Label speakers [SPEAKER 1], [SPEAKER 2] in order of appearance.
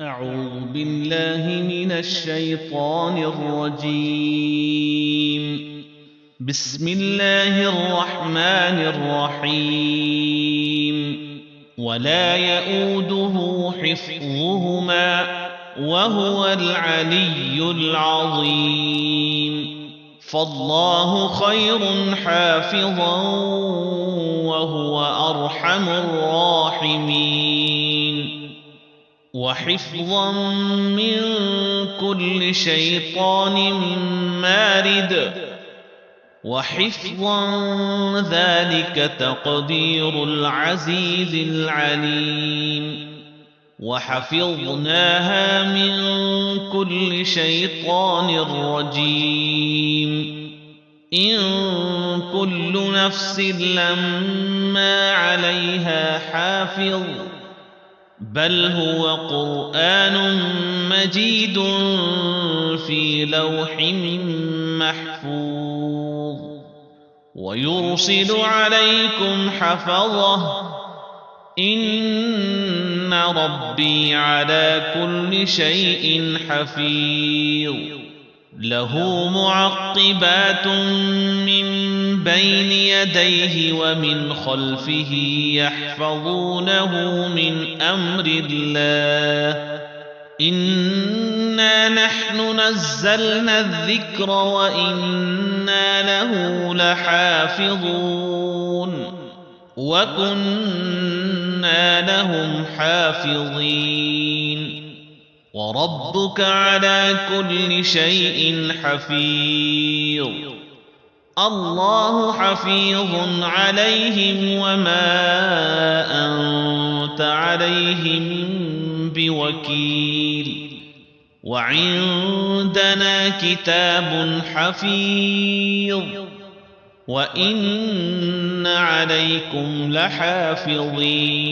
[SPEAKER 1] أعوذ بالله من الشيطان الرجيم. بسم الله الرحمن الرحيم. ولا يؤوده حفظهما وهو العلي العظيم. فالله خير حافظا وهو أرحم الراحمين. وحفظا من كل شيطان مارد. وحفظا ذلك تقدير العزيز العليم. وحفظناها من كل شيطان رجيم. إن كل نفس لما عليها حافظ بل هو قرآن مجيد في لوح محفوظ. ويرسل عليكم حفظة إن ربي على كل شيء حفيظ. له معقبات من بين يديه ومن خلفه يحفظونه من أمر الله. إنا نحن نزلنا الذكر وإنا له لحافظون. وكنا لهم حافظين. وربك على كل شيء حفيظ. الله حفيظ عليهم وما أنت عليهم بوكيل. وعندنا كتاب حفيظ وإن عليكم لحافظين.